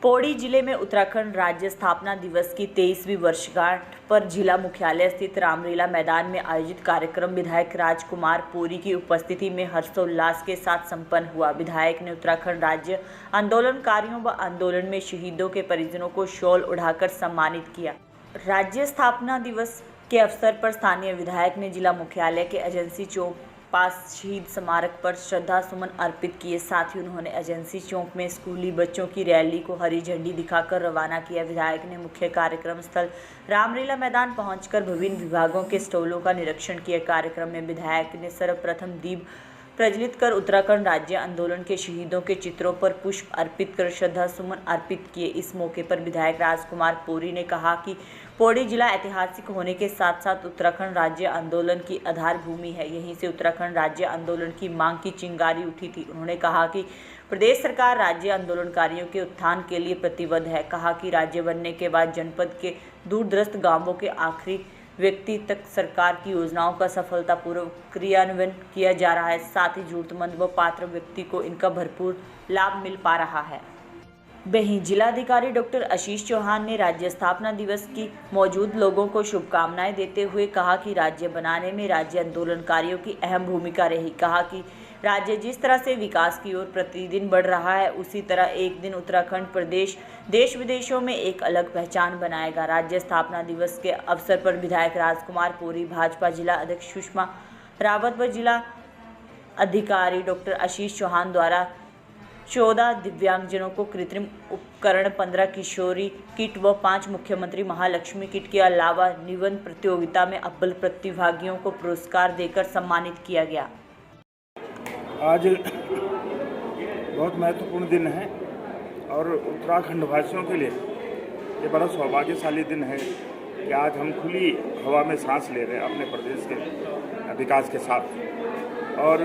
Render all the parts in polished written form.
पौड़ी जिले में उत्तराखंड राज्य स्थापना दिवस की 23वीं वर्षगांठ पर जिला मुख्यालय स्थित रामलीला मैदान में आयोजित कार्यक्रम विधायक राजकुमार पौरी की उपस्थिति में हर्षोल्लास के साथ संपन्न हुआ। विधायक ने उत्तराखंड राज्य आंदोलनकारियों व आंदोलन में शहीदों के परिजनों को शॉल उड़ाकर सम्मानित किया। राज्य स्थापना दिवस के अवसर पर स्थानीय विधायक ने जिला मुख्यालय के एजेंसी चौक पास शहीद स्मारक पर श्रद्धा सुमन अर्पित किए। साथ ही उन्होंने एजेंसी चौक में स्कूली बच्चों की रैली को हरी झंडी दिखाकर रवाना किया। विधायक ने मुख्य कार्यक्रम स्थल रामलीला मैदान पहुंचकर विभिन्न विभागों के स्टॉलों का निरीक्षण किया। कार्यक्रम में विधायक ने सर्वप्रथम दीप प्रज्वलित कर उत्तराखंड राज्य आंदोलन के शहीदों के चित्रों पर पुष्प अर्पित कर श्रद्धा सुमन अर्पित किए। इस मौके पर विधायक राजकुमार पौरी ने कहा कि पौड़ी जिला ऐतिहासिक होने के साथ साथ उत्तराखंड राज्य आंदोलन की आधार भूमि है। यहीं से उत्तराखंड राज्य आंदोलन की मांग की चिंगारी उठी थी। उन्होंने कहा कि प्रदेश सरकार राज्य आंदोलनकारियों के उत्थान के लिए प्रतिबद्ध है। कहा कि राज्य बनने के बाद जनपद के दूरदराज गांवों के आखिरी व्यक्ति तक सरकार की योजनाओं का सफलतापूर्वक क्रियान्वयन किया जा रहा है। साथ ही जरूरतमंद व पात्र व्यक्ति को इनका भरपूर लाभ मिल पा रहा है। वहीं जिलाधिकारी डॉक्टर आशीष चौहान ने राज्य स्थापना दिवस की मौजूद लोगों को शुभकामनाएं देते हुए कहा कि राज्य बनाने में राज्य आंदोलनकारियों की अहम भूमिका रही। कहा कि राज्य जिस तरह से विकास की ओर प्रतिदिन बढ़ रहा है, उसी तरह एक दिन उत्तराखंड प्रदेश देश विदेशों में एक अलग पहचान बनाएगा। राज्य स्थापना दिवस के अवसर पर विधायक राजकुमार पौरी, भाजपा जिला अध्यक्ष सुषमा रावत व जिला अधिकारी डॉक्टर आशीष चौहान द्वारा 14 दिव्यांगजनों को कृत्रिम उपकरण, 15 किशोरी किट व 5 मुख्यमंत्री महालक्ष्मी किट के अलावा निबंध प्रतियोगिता में अव्वल प्रतिभागियों को पुरस्कार देकर सम्मानित किया गया। आज बहुत महत्वपूर्ण दिन है और उत्तराखंड वासियों के लिए ये बड़ा सौभाग्यशाली दिन है कि आज हम खुली हवा में सांस ले रहे हैं अपने प्रदेश के विकास के साथ। और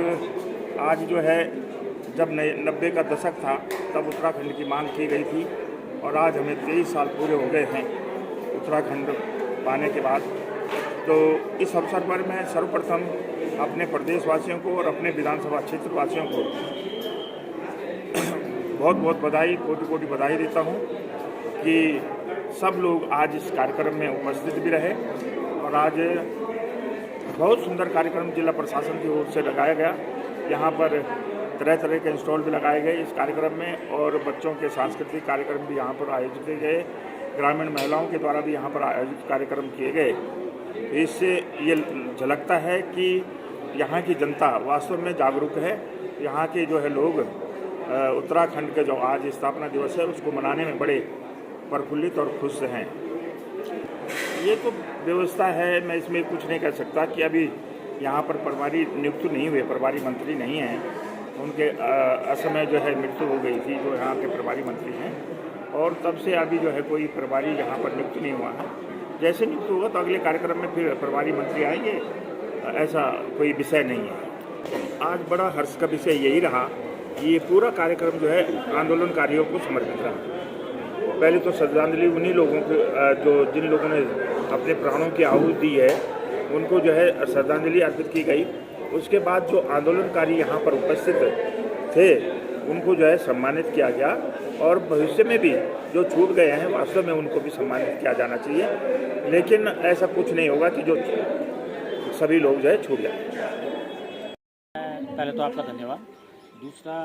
आज जो है, जब 90 का दशक था तब उत्तराखंड की मांग की गई थी और आज हमें 23 साल पूरे हो गए हैं उत्तराखंड पाने के बाद। तो इस अवसर पर मैं सर्वप्रथम अपने प्रदेशवासियों को और अपने विधानसभा क्षेत्र वासियों को बहुत बहुत बधाई, कोटि कोटि बधाई देता हूं कि सब लोग आज इस कार्यक्रम में उपस्थित भी रहे। और आज बहुत सुंदर कार्यक्रम जिला प्रशासन की ओर से लगाया गया। यहाँ पर तरह तरह के स्टॉल भी लगाए गए इस कार्यक्रम में और बच्चों के सांस्कृतिक कार्यक्रम भी यहाँ पर आयोजित किए गए। ग्रामीण महिलाओं के द्वारा भी यहाँ पर आयोजित कार्यक्रम किए गए। इससे ये झलकता है कि यहाँ की जनता वास्तव में जागरूक है। यहाँ के जो है लोग उत्तराखंड के जो आज स्थापना दिवस है उसको मनाने में बड़े प्रफुल्लित और खुश हैं। ये तो व्यवस्था है, मैं इसमें कुछ नहीं कर सकता कि अभी यहाँ पर प्रभारी नियुक्त नहीं हुए, प्रभारी मंत्री नहीं हैं। उनके असमय जो है मृत्यु हो गई थी जो यहाँ के प्रभारी मंत्री हैं, और तब से अभी जो है कोई प्रभारी यहाँ पर नियुक्त नहीं हुआ है। जैसे नियुक्त होगा तो अगले कार्यक्रम में फिर प्रभारी मंत्री आएंगे, ऐसा कोई विषय नहीं है। आज बड़ा हर्ष का विषय यही रहा कि ये पूरा कार्यक्रम जो है आंदोलनकारियों को समर्पित रहा। पहले तो श्रद्धांजलि उन्हीं लोगों को जिन लोगों ने अपने प्राणों की आहुति दी है, उनको जो है श्रद्धांजलि अर्पित की गई। उसके बाद जो आंदोलनकारी यहाँ पर उपस्थित थे उनको जो है सम्मानित किया गया, और भविष्य में भी जो छूट गए हैं वास्तव में उनको भी सम्मानित किया जाना चाहिए। लेकिन ऐसा कुछ नहीं होगा कि जो सभी लोग जो है छूट जाए। पहले तो आपका धन्यवाद। दूसरा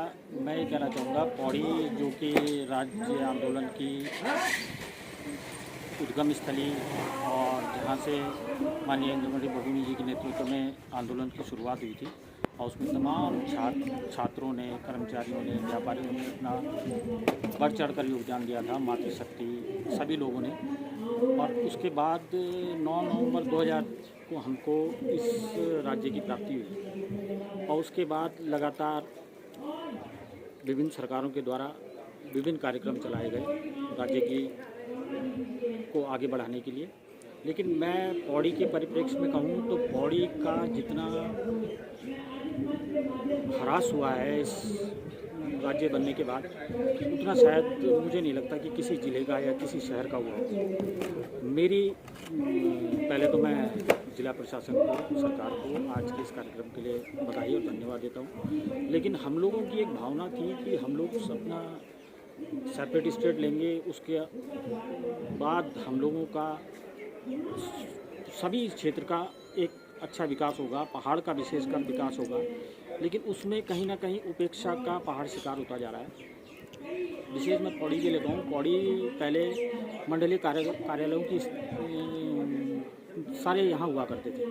मैं ये कहना चाहूँगा, पौड़ी जो कि राज्य आंदोलन की उद्गम स्थली और जहाँ से माननीय इंद्रमणि बडूनी जी के नेतृत्व में आंदोलन की शुरुआत हुई थी, और उसमें तमाम छात्रों ने, कर्मचारियों ने, व्यापारियों ने अपना बढ़ चढ़ कर योगदान दिया था, मातृशक्ति सभी लोगों ने। और उसके बाद 9 नवंबर 2000 को हमको इस राज्य की प्राप्ति हुई, और उसके बाद लगातार विभिन्न सरकारों के द्वारा विभिन्न कार्यक्रम चलाए गए राज्य की को आगे बढ़ाने के लिए। लेकिन मैं पौड़ी के परिप्रेक्ष्य में कहूँ तो पौड़ी का जितना ह्रास हुआ है इस राज्य बनने के बाद, उतना शायद मुझे नहीं लगता कि किसी जिले का या किसी शहर का हुआ हो। मेरी पहले तो मैं जिला प्रशासन को, सरकार को आज के इस कार्यक्रम के लिए बधाई और धन्यवाद देता हूँ। लेकिन हम लोगों की एक भावना थी कि हम लोग अपना सेपरेट स्टेट लेंगे, उसके बाद हम लोगों का सभी क्षेत्र का एक अच्छा विकास होगा, पहाड़ का विशेषकर विकास होगा, लेकिन उसमें कहीं ना कहीं उपेक्षा का पहाड़ शिकार होता जा रहा है। विशेष मैं पौड़ी के लेता हूँ। पौड़ी पहले मंडलीय कार्यालयों की सारे यहाँ हुआ करते थे,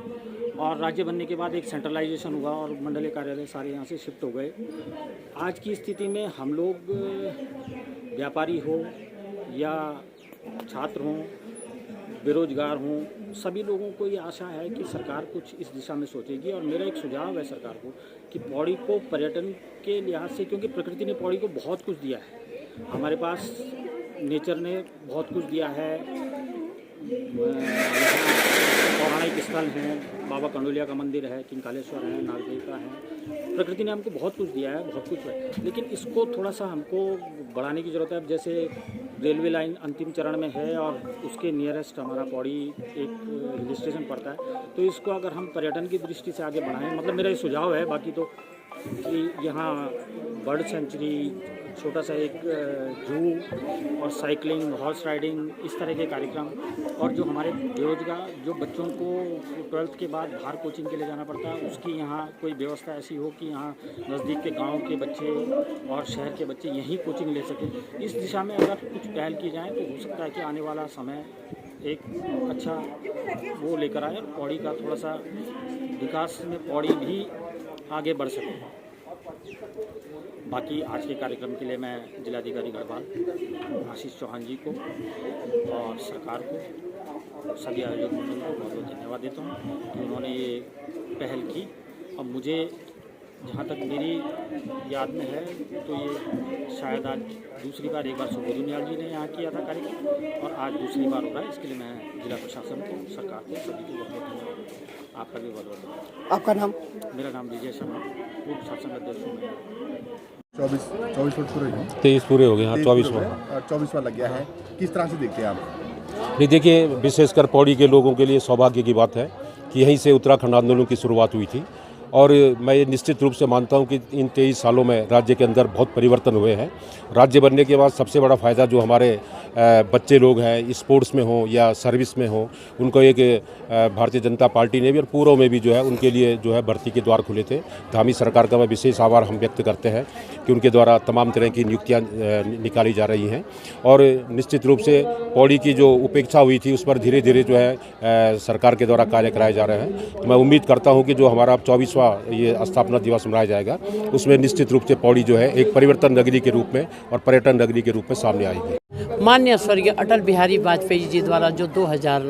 और राज्य बनने के बाद एक सेंट्रलाइजेशन हुआ और मंडलीय कार्यालय सारे यहाँ से शिफ्ट हो गए। आज की स्थिति में हम लोग व्यापारी हो या छात्र हों, बेरोजगार हों, सभी लोगों को ये आशा है कि सरकार कुछ इस दिशा में सोचेगी। और मेरा एक सुझाव है सरकार को कि पौड़ी को पर्यटन के लिहाज से, क्योंकि प्रकृति ने पौड़ी को बहुत कुछ दिया है, हमारे पास नेचर ने बहुत कुछ दिया है, पौराणिक स्थल हैं, बाबा कंडोलिया का मंदिर है, किंकालेश्वर है, नागदेवता है, प्रकृति ने हमको बहुत कुछ दिया है, बहुत कुछ है, लेकिन इसको थोड़ा सा हमको बढ़ाने की ज़रूरत है। अब जैसे रेलवे लाइन अंतिम चरण में है और उसके नियरेस्ट हमारा पौड़ी एक हिल स्टेशन पड़ता है, तो इसको अगर हम पर्यटन की दृष्टि से आगे बढ़ाएं, मतलब मेरा ये सुझाव है। बाकी तो कि यहाँ बर्ड सेंचुरी, छोटा सा एक जू और साइकिलिंग, हॉर्स राइडिंग, इस तरह के कार्यक्रम, और जो हमारे बेरोजगार जो बच्चों को 12th के बाद बाहर कोचिंग के लिए जाना पड़ता है, उसकी यहाँ कोई व्यवस्था ऐसी हो कि यहाँ नज़दीक के गांव के बच्चे और शहर के बच्चे यहीं कोचिंग ले सकें। इस दिशा में अगर कुछ पहल की जाए तो हो सकता है कि आने वाला समय एक अच्छा वो लेकर आए और पौड़ी का थोड़ा सा विकास में पौड़ी भी आगे बढ़ सके। बाकी आज के कार्यक्रम के लिए मैं जिलाधिकारी गढ़वाल आशीष चौहान जी को और सरकार को, सभी आयोजक मंडल को बहुत बहुत धन्यवाद देता हूँ कि उन्होंने ये पहल की। और मुझे जहाँ तक मेरी याद में है तो ये शायद आज दूसरी बार, एक बार सुबोध नियाल जी ने यहाँ किया था कार्यक्रम और आज दूसरी बार हो रहा है। इसके लिए मैं जिला प्रशासन को, सरकार को, सभी को बहुत बहुत धन्यवाद। आपका भी बहुत बहुत धन्यवाद। आपका नाम? मेरा नाम विजय शर्मा, पूर्व शासन अध्यक्ष हूँ मैं। 24 फुट पूरे हैं, 23 पूरे हो गए। हाँ, 24वां लग गया है। किस तरह से देखते हैं आप? नहीं, देखिए, विशेषकर पौड़ी के लोगों के लिए सौभाग्य की बात है कि यहीं से उत्तराखंड आंदोलन की शुरुआत हुई थी, और मैं ये निश्चित रूप से मानता हूं कि इन 23 सालों में राज्य के अंदर बहुत परिवर्तन हुए हैं। राज्य बनने के बाद सबसे बड़ा फ़ायदा जो हमारे बच्चे लोग हैं, स्पोर्ट्स में हों या सर्विस में हों, उनको एक भारतीय जनता पार्टी ने भी और पूर्व में भी जो है उनके लिए जो है भर्ती के द्वार खुले थे। धामी सरकार का मैं विशेष आभार हम व्यक्त करते हैं कि उनके द्वारा तमाम तरह की नियुक्तियाँ निकाली जा रही हैं। और निश्चित रूप से पौड़ी की जो उपेक्षा हुई थी उस पर धीरे धीरे जो है सरकार के द्वारा कार्य कराए जा रहे हैं। तो मैं उम्मीद करता हूँ कि जो हमारा 24वां ये स्थापना दिवस मनाया जाएगा उसमें निश्चित रूप से पौड़ी जो है एक परिवर्तन नगरी के रूप में और पर्यटन नगरी के रूप में सामने आएगी। माननीय स्वर्गीय अटल बिहारी वाजपेयी जी द्वारा जो 2000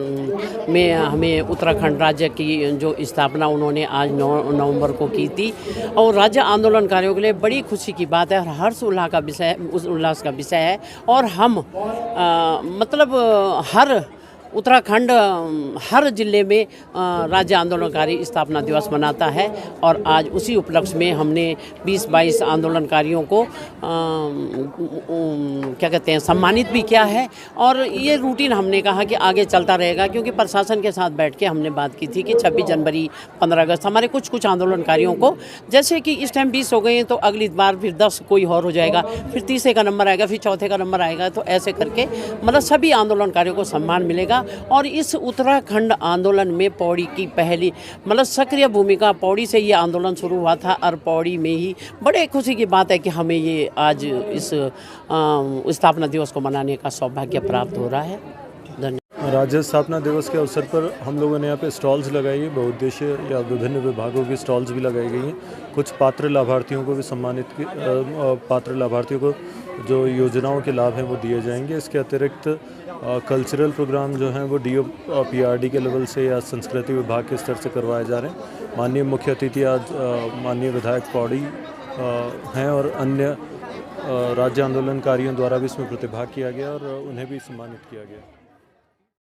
में हमें उत्तराखंड राज्य की जो स्थापना उन्होंने आज 9 नवंबर को की थी, और राज्य आंदोलनकारियों के लिए बड़ी खुशी की बात है और हर्ष उल्लास का विषय है। और हम मतलब हर उत्तराखंड हर जिले में राज्य आंदोलनकारी स्थापना दिवस मनाता है, और आज उसी उपलक्ष्य में हमने 20-22 आंदोलनकारियों को क्या कहते हैं सम्मानित भी किया है। और ये रूटीन हमने कहा कि आगे चलता रहेगा, क्योंकि प्रशासन के साथ बैठ के हमने बात की थी कि 26 जनवरी 15 अगस्त हमारे कुछ आंदोलनकारियों को, जैसे कि इस टाइम 20 हो गए हैं तो अगली बार फिर 10 कोई और हो जाएगा, फिर तीसरे का नंबर आएगा, फिर चौथे का नंबर आएगा, तो ऐसे करके मतलब सभी आंदोलनकारियों को सम्मान मिलेगा। और इस उत्तराखंड आंदोलन में पौड़ी की पहली मतलब सक्रिय भूमिका, पौड़ी से ये आंदोलन शुरू हुआ था और पौड़ी में ही बड़े खुशी की बात है कि हमें ये आज इस स्थापना दिवस को मनाने का सौभाग्य प्राप्त हो रहा है। धन्यवाद। राज्य स्थापना दिवस के अवसर पर हम लोगों ने यहाँ पे स्टॉल्स लगाई है, बहुउद्देशीय या विभिन्न विभागों की स्टॉल्स भी लगाई गई हैं। कुछ पात्र लाभार्थियों को भी सम्मानित पात्र लाभार्थियों को जो योजनाओं के लाभ हैं वो दिए जाएंगे। इसके अतिरिक्त कल्चरल प्रोग्राम जो हैं वो DOPRD के लेवल से या संस्कृति विभाग के स्तर से करवाए जा रहे हैं। माननीय मुख्य अतिथि आज माननीय विधायक पौड़ी हैं और अन्य राज्य आंदोलनकारियों द्वारा भी इसमें प्रतिभाग किया गया और उन्हें भी सम्मानित किया गया।